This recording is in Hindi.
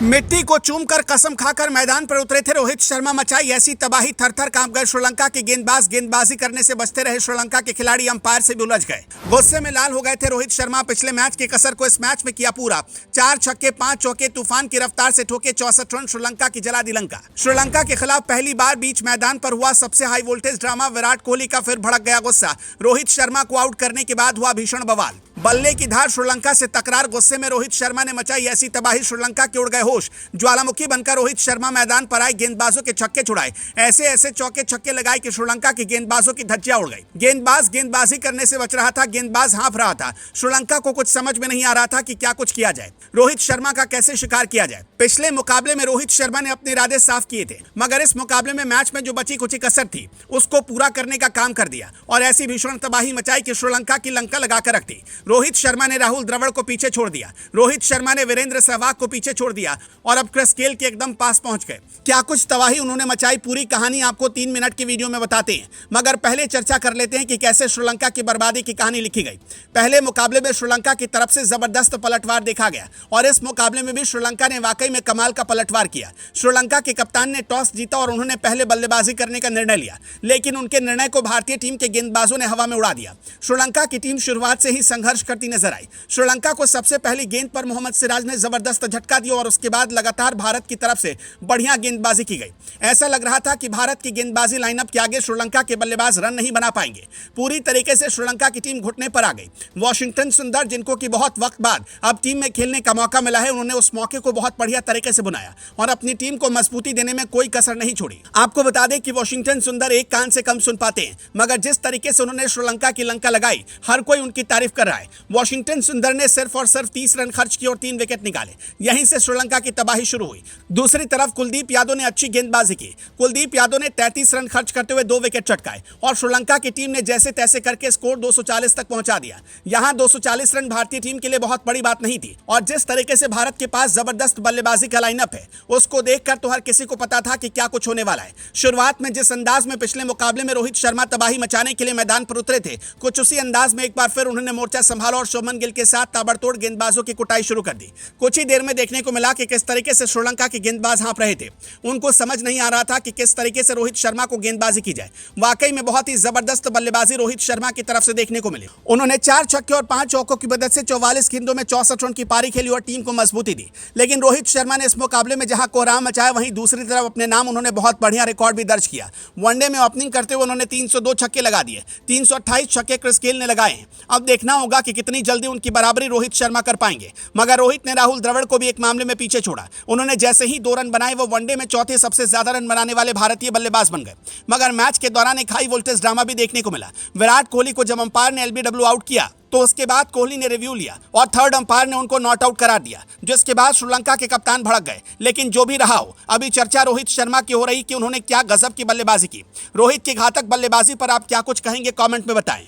मिट्टी को चूमकर कसम खाकर मैदान पर उतरे थे रोहित शर्मा। मचाई ऐसी तबाही, थर-थर कांप गए श्रीलंका के गेंदबाज। गेंदबाजी करने से बचते रहे श्रीलंका के खिलाड़ी, अंपायर से भी उलझ गए। गुस्से में लाल हो गए थे रोहित शर्मा। पिछले मैच की कसर को इस मैच में किया पूरा। 4 छक्के 5 चौके तूफान की रफ्तार से ठोके 64 रन। श्रीलंका की जला दी लंका। श्रीलंका के खिलाफ पहली बार बीच मैदान पर हुआ सबसे high voltage drama. Virat Kohli का फिर भड़क गया गुस्सा। रोहित शर्मा को आउट करने के बाद हुआ भीषण बवाल। बल्ले की धार श्रीलंका से तकरार। गुस्से में रोहित शर्मा ने मचाई ऐसी तबाही, श्रीलंका के उड़ गए होश। ज्वालामुखी बनकर रोहित शर्मा मैदान पर आए, गेंदबाजों के छक्के छुड़ाए। ऐसे ऐसे चौके छक्के लगाए कि श्रीलंका के गेंदबाजों की धज्जियां उड़ गई। गेंदबाज गेंदबाजी करने से बच रहा था, गेंदबाज हाँफ रहा था। श्रीलंका को कुछ समझ में नहीं आ रहा था कि क्या कुछ किया जाए, रोहित शर्मा का कैसे शिकार किया जाए। पिछले मुकाबले में रोहित शर्मा ने अपने इरादे साफ किए थे, मगर इस मुकाबले में मैच में जो बची कुची कसर थी उसको पूरा करने का काम कर दिया और ऐसी भीषण तबाही मचाई कि श्रीलंका की लंका लगाकर रख दी। रोहित शर्मा ने राहुल द्रविड़ को पीछे छोड़ दिया। रोहित शर्मा ने वीरेंद्र सहवाग को पीछे छोड़ दिया और अब क्रिस गेल के एकदम पास पहुंच गए। क्या कुछ तबाही उन्होंने मचाई, पूरी कहानी आपको 3 मिनट की वीडियो में बताते हैं, मगर पहले चर्चा कर लेते हैं कि कैसे श्रीलंका की बर्बादी की कहानी लिखी गई। पहले मुकाबले में श्रीलंका की तरफ से जबरदस्त पलटवार देखा गया और इस मुकाबले में भी श्रीलंका ने वाकई में कमाल का पलटवार किया। श्रीलंका के कप्तान ने टॉस जीता और उन्होंने पहले बल्लेबाजी करने का निर्णय लिया, लेकिन उनके निर्णय को भारतीय टीम के गेंदबाजों ने हवा में उड़ा दिया। श्रीलंका की टीम शुरुआत से ही संघर्ष करती नजर आई। श्रीलंका को सबसे पहली गेंद पर मोहम्मद सिराज ने जबरदस्त झटका दिया और उसके बाद लगातार भारत की तरफ से बढ़िया गेंदबाजी की गई। ऐसा लग रहा था कि भारत की गेंदबाजी लाइनअप के आगे श्रीलंका के बल्लेबाज रन नहीं बना पाएंगे। पूरी तरीके से श्रीलंका की टीम घुटने पर आ गई। वॉशिंगटन सुंदर, जिनको कि बहुत वक्त बाद अब टीम में खेलने का मौका मिला है, उन्होंने उस मौके को बहुत बढ़िया तरीके से बुनाया और अपनी टीम को मजबूती देने में कोई कसर नहीं छोड़ी। आपको बता दें कि वॉशिंगटन सुंदर एक कान से कम सुन पाते हैं, मगर जिस तरीके से उन्होंने श्रीलंका की लंका लगाई, हर कोई उनकी तारीफ कर रहा है। वॉशिंगटन सुंदर ने सिर्फ और सिर्फ 30 रन खर्च किए और 3 विकेट निकाले। यहीं से श्रीलंका की तबाही शुरू हुई। दूसरी तरफ कुलदीप यादव ने अच्छी गेंदबाजी की। कुलदीप यादव ने 33 रन खर्च करते हुए 2 विकेट चटकाए और श्रीलंका की टीम ने जैसे तैसे करके स्कोर 240 तक पहुंचा दिया। यहां 240 रन भारतीय टीम के लिए बहुत बड़ी बात नहीं थी और जिस तरीके से भारत के पास जबरदस्त बल्लेबाजी का लाइनअप है, उसको देखकर तो हर किसी को पता था कि क्या कुछ होने वाला है। शुरुआत में जिस अंदाज में पिछले मुकाबले में रोहित शर्मा तबाही मचाने के लिए मैदान पर उतरे थे, कुछ उसी अंदाज में एक बार फिर उन्होंने मोर्चा संभाला और शुभमन गिल के साथ ताबड़तोड़ गेंदबाजों की कुटाई शुरू कर दी। कुछ ही देर में देखने को मिला कि किस तरीके से श्रीलंका के गेंदबाज हाँफ रहे थे। उनको समझ नहीं आ रहा था कि किस तरीके से रोहित शर्मा को गेंदबाजी की जाए। वाकई में बहुत ही जबरदस्त बल्लेबाजी रोहित शर्मा की तरफ से देखने को मिली। उन्होंने 4 छक्के और 5 चौकों की मदद से 44 गेंदों में 64 रन की पारी खेली और टीम को मजबूती दी। लेकिन रोहित शर्मा ने इस मुकाबले में जहां कोहराम मचाया, वहीं दूसरी तरफ अपने नाम उन्होंने बहुत बढ़िया रिकॉर्ड भी दर्ज किया। वनडे में ओपनिंग करते हुए उन्होंने 302 छक्के लगा दिए। 328 छक्के क्रिस गेल ने लगाए हैं। अब देखना होगा कि कितनी जल्दी उनकी बराबरी रोहित शर्मा कर पाएंगे। मगर रोहित ने राहुल द्रविड़ को भी एक मामले में पीछे छोड़ा। उन्होंने जैसे ही 2 रन बनाए, वो वनडे में चौथे सबसे ज्यादा रन बनाने वाले भारतीय बल्लेबाज बन गए। मगर मैच के दौरान एक हाई वोल्टेज ड्रामा भी देखने को मिला। विराट कोहली को जब अंपायर ने एलबीडब्ल्यू आउट किया, तो उसके बाद कोहली ने रिव्यू लिया और थर्ड अंपायर ने उनको नॉट आउट करार दिया, जिसके बाद श्रीलंका के कप्तान भड़क गए। लेकिन जो भी रहा हो, अभी चर्चा रोहित शर्मा की हो रही कि उन्होंने क्या गजब की बल्लेबाजी की। रोहित की घातक बल्लेबाजी पर आप क्या कुछ कहेंगे, कमेंट में बताएं।